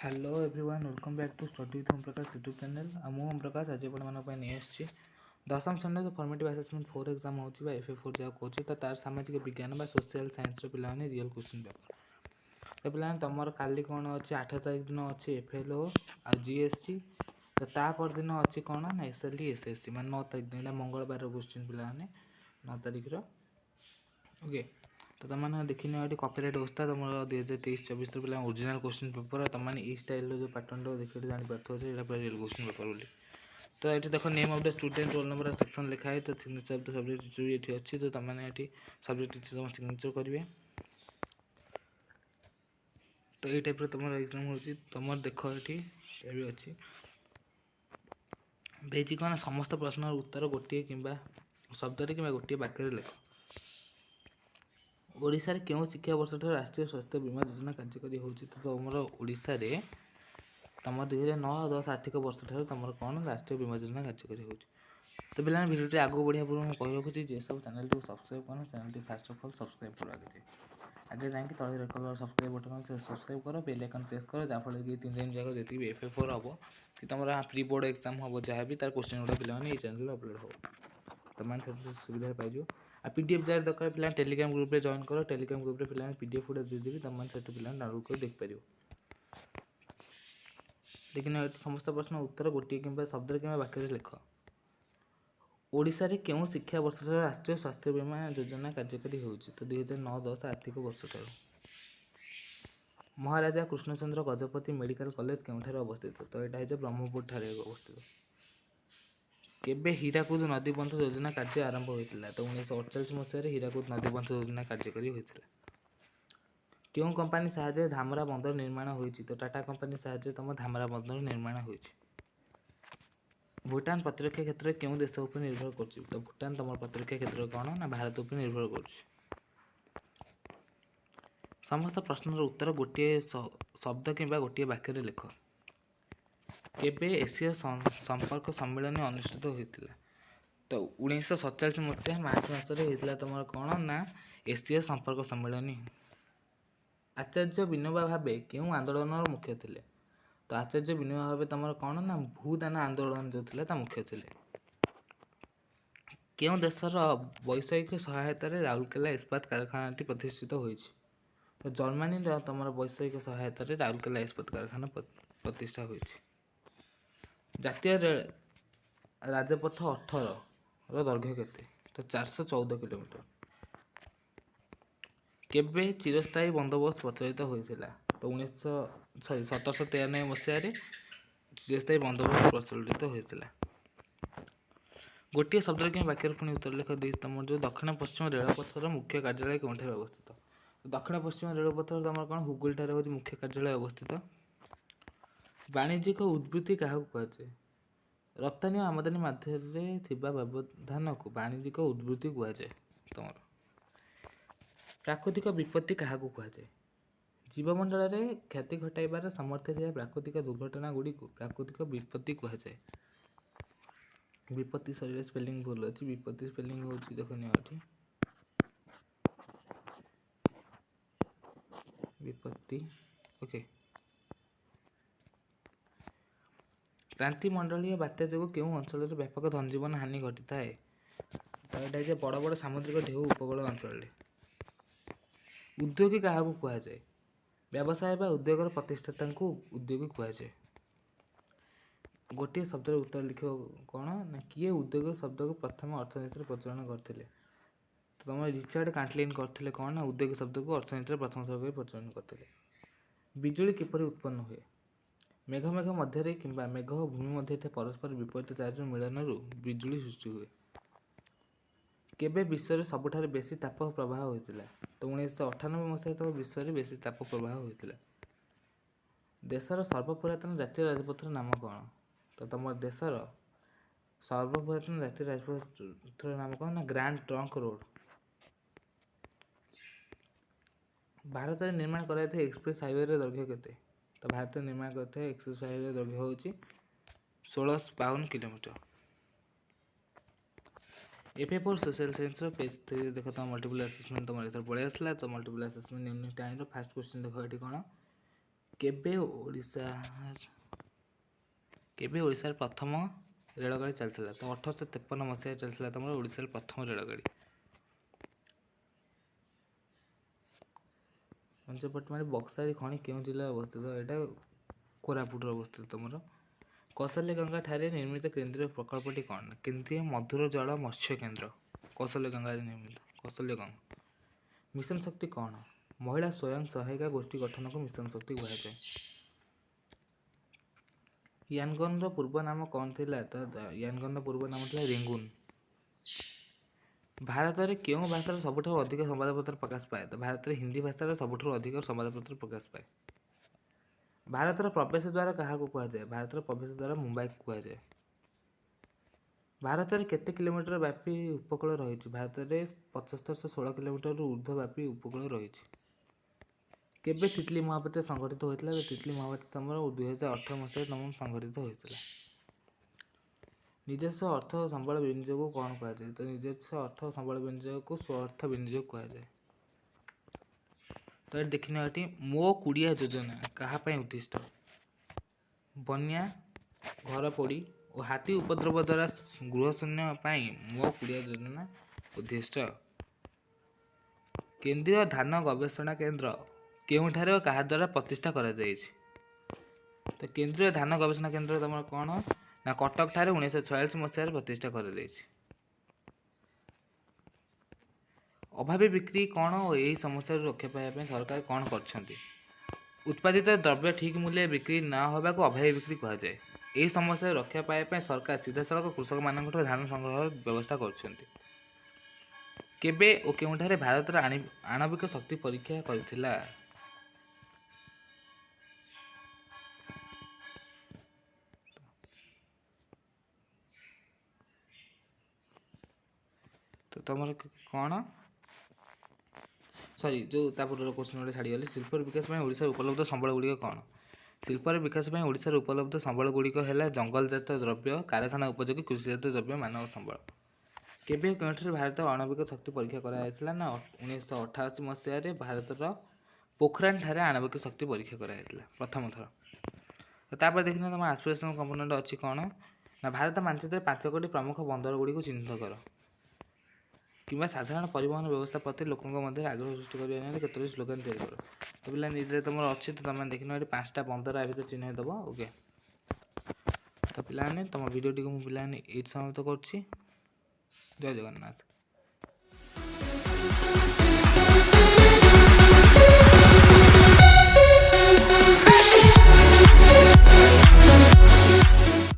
Hello everyone welcome back to study with Om Prakash YouTube channel आम ओम प्रकाश आज नहीं दशम श्रेणी जो फॉर्मेटिव असेसमेंट 4 एग्जाम होची FA4 जहाँ कौच तो तार सामाजिक विज्ञान सोशल साइंस पे रियल क्वेश्चन पेपर तो पे तुम काली कौन अच्छे 8 तारीख दिन अच्छे FLO आ GSC तो तापर दिन अच्छी कौन ना SLE SSC मान 9 तारीख दिन मंगलवार क्वेश्चन पे 9 तारीख ओके तो तुमने देखने ये कॉपीराइट अवस्था तुम 2023-24 पे ओरिजिनल क्वेश्चन पेपर तुमने ई स्टाइल जो पैटर्न देखिए जापर ये पूरा रियल क्वेश्चन पेपर बोली तो ये देख name of the student roll number section लिखा है तो signature of the subject teacher ये अच्छी तो तुमने ये सब्जेक्ट टीचर तुम सिग्नेचर करेंगे तो ये टाइप तुम एग्जाम हो तुम देख ये भी अच्छी देती कौन समस्त प्रश्न उत्तर गोटे कि शब्द कि गोटे वाक्य लिख ओडिशा रे केउं शिक्षा वर्ष राष्ट्रीय स्वास्थ्य बीमा योजना कार्यकारी होची तो तुमर ओडिशा रे तुम 2009-10 आर्थिक वर्ष तुम कौन राष्ट्रीय बीमा योजना कार्यकारी होची तो पे भिडियो आगे बढ़िया पूर्व मुझे कह रखुच्छी जे सब चैनल को सब्सक्राइब कर channel fast of all subscribe कर आगे जाकि तले रेड कलर सब्सक्राइब बटन से सब्सक्राइब कर बेल आइकन प्रेस कर जहाँफल कि 3 दिन जाक जी FA4 हम कि तुम प्री बोर्ड एग्जाम हम जहाँ भी तार क्वेश्चन गुड़ा पे चैनल अपलोड हो तुम सुविधा पाइज आ PDF जार दरकार पे टेलीग्राम ग्रुप रे जॉइन कर टेलीग्राम ग्रुप रे पे PDF गुड़ा देदेवी तुम से पे डाउनलोड कर देखिपर लेकिन समस्त प्रश्न उत्तर गोटे कि शब्द कि वाक्य लिख ओडिशा रे केउं शिक्षा वर्ष राष्ट्रीय स्वास्थ्य बीमा योजना कार्यकारी होची तो 2009-10 आर्थिक वर्ष महाराजा कृष्णचंद्र गजपति मेडिकल कॉलेज केउठारे अवस्थित तो यहाँ है ब्रह्मपुर ठारे अवस्थित केबे हीराकुद नदीबंध योजना कार्य आरंभ होता तो 1948 मसीह हीराकुद नदीबंध योजना कार्यकारी होता क्यों कंपनी साहाय्य धामरा बंदर निर्माण होती तो टाटा कंपनी साहाय्य तुम धामरा बंदर निर्माण होती भूटान प्रतिरक्षा क्षेत्र में क्यों देश उपर निर्भर कर तो भूटान तुम प्रतिरक्षा क्षेत्र कौन ना भारत उपर निर्भर कर समस्त प्रश्नर उत्तर गोटे शब्द कि गोटे वाक्य लिख केबे एशिया संपर्क सम्मेलन अनुष्ठित होता तो 1947 मसीहा मार्च मसरे होता तुम कौन ना एशिया संपर्क सम्मेलन आचार्य विनोबा भावे क्यों आंदोलन मुख्य थे तो आचार्य विनोबा भावे तुम कौन ना भूदान आंदोलन जो थे मुख्य थे क्यों देशर वैषयिक सहायतार राउरकेला इस्पात कारखाना प्रतिष्ठित होती तो जर्मानी तुम वैषयिक सहायतार राउरकेला इस्पात कारखाना प्रतिष्ठा होती जातीय राजपथ 18 दैर्घ्य केते तो 414 किलोमीटर केबे चिरस्थायी बंदोबस्त प्रचलित होता तो 1793 मसीह चिरस्थायी बंदोबस्त प्रचलित होता गोटे शब्द कि वाक्य पुणी उत्तर लेख दी तुम जो दक्षिण पश्चिम रेलपथर मुख्य कार्यालय कौन अवस्थित दक्षिण पश्चिम रेलपथर तुम कौन हुगुल ठारे हूँ मुख्य कार्यालय अवस्थित वाणिज्यिक उद्वृत्ति क्या कहुए रप्तानी और आमदानी मध्य व्यवधान को वाणिज्यिक उद्वृत्ति कहुए तुम प्राकृतिक विपत्ति क्या कहुए जीवमंडल में क्षति घटाइबार सामर्थ्य थे प्राकृतिक दुर्घटना गुड़ी को प्राकृतिक विपत्ति कहुए विपत्ति शरीर स्पेलिंग भूल अच्छी विपत्ति स्पेलिंग हो देखनी ये विपत्ति ओके क्रांति मंडलीय बात्या जो क्यों अंचल व्यापक धनजीवन हानि घटी थाए तो यहाँ बड़ बड़ सामुद्रिक ढेउ उपकूल अंचल उद्योगी क्या कहुए व्यवसाय बा उद्योगर प्रतिष्ठाता को उद्योगी कहुए गोटे शब्द उत्तर लिख कौन ना किए उद्योग शब्द को प्रथम अर्थनीति प्रचलन करते तो तुम रिचार्ड कांटलिन करते कौन ना उद्योग शब्द को अर्थनीति प्रथम थर प्रचलन करते बिजुली किपरि उत्पन्न हुए मेघ मेघ मध्य कि मेघ और भूमि मध्य परस्पर विपरीत चार्ज मिलन बिजुली सृष्टि हुए केबे विश्व सबुठार बेसी ताप प्रवाह होता तो 1998 मसीह तक विश्व में बेसी ताप प्रवाह होता देशर सर्वपुरातन जातीय राजपथर नाम कौन तो तुम देशर सर्वपुरातन जातीय राजपथर नाम कौन ना ग्रैंड ट्रंक रोड भारत में निर्माण कराई एक्सप्रेस हाईवे दैर्घ्य केते तो भारत में निर्माण करते एक्सप्रेस हाईवे दैर्घ्य हूँ 1652 kilometre FA4 social science page 3 देख तुम मल्टीपल असेसमेंट तुम एथर पड़े आसला तो multiple assessment unit time fast question देख ये कौन केबे ओडिशार प्रथम रेलगाड़ी चलता? तो 1853 मसीह चलता तुम ओडिशार प्रथम रेलगाड़ी। पंचपटमाणी बक्सारी खଣି केउं जिल्ला अवस्थित? एटा कोरापुट अवस्थित तुम। कौशल्यगंगा ठारे निर्मित केंद्रीय प्रकल्पटी कौन? केंद्रीय मधुर जल मत्स्य केंद्र कौशल्यगंगा निर्मित। कौशल्यगंगा। मिशन शक्ति कौन? महिला स्वयं सहायिका गोष्ठी गठन को मिशन शक्ति कहुए। यानगन पूर्व नाम कौन थिला? तो यानगन पूर्व नाम था रेंगुन। भारत में क्यों भाषार सबुठ अधिक संवादपत्र प्रकाश पाए? तो भारत में हिंदी भाषार सबुठ अधिक संवादपत्र प्रकाश पाए। भारत प्रवेश द्वार क्या कहुए? भारत प्रवेश द्वार मुंबई को कहुए। भारत में केते किलोमीटर व्यापी उपकूल रही? भारत में 7516 किलोमीटर ऊर्ध्व व्यापी उपकूल रही। केबे तितली महाबात्या संघटित होता? तो तितली महाबात्या तुम 2018 मसीह तुम संघटित होता। निजस्व अर्थ संबल विनियोग कौन कहुए? तो निजस्व अर्थ संबल विनियोग को स्व-अर्थ विनियोग कहुए। तो ये देखने ये मो कुड़िया योजना क्या उद्दिष्ट? बन्या, घर पोड़ी और हाथी उपद्रव द्वारा गृहशून्य मो कुड़िया योजना उद्दिष्ट। केंद्रीय धान गवेषणा केंद्र केउठारे और क्या द्वारा प्रतिष्ठा करा जायछि? तो केंद्रीय धान गवेषणा केंद्र तुम कौन ना कटक ठारे 1946 मसीह प्रतिष्ठा करा जायछि। अभावी बिक्री कौन और यही समस्या रक्षा पाइबा सरकार कौन करछन्ति? उत्पादित द्रव्य ठीक मूल्य बिक्री न होगा को अभावी बिक्री कहुए। यही समस्या रक्षा पाइबा सरकार सीधा सड़क कृषक मान धान संग्रह व्यवस्था करछन्ति। केबे और केउठारे भारत आणविक शक्ति परीक्षा करथिला? तो तुम कौन सॉरी जो तापूर्व क्वेश्चन गोटे छाड़गली। शिल्पर विकास में ओडिशा उपलब्ध संबल गुड़िक कौन? शिल्पर विकास में ओडिशा उपलब्ध संबल गुड़िक है जंगलजात द्रव्य, कारखाना उपयोगी कृषिजात द्रव्य, मानव संबल। केबे केउठारे भारत आणविक शक्ति परीक्षा कराइथिला? ना 1988 मसीह भारतर पोखरान ठारे आणविक शक्ति परीक्षा कराइथिला प्रथम थर। तो तापर देखना तुम एस्पिरेशनल कंपोनेंट अच्छी कौन ना भारत मानचित्र 5टी प्रमुख बंदर गुड़ी चिन्हित कर कि साधारण परिवहन व्यवस्था प्रति लोकों मध्य आग्रह सृष्टि करने केतोटी स्लोगान तैयारी कर। तो पिला निजे तुम अच्छी तो तुम देखना ये 5टा बंदर आ भर चिन्ह दब। ओके तो पिलाने तुम वीडियो टी मुझे पिलाने ये समाप्त कर। जय जगन्नाथ।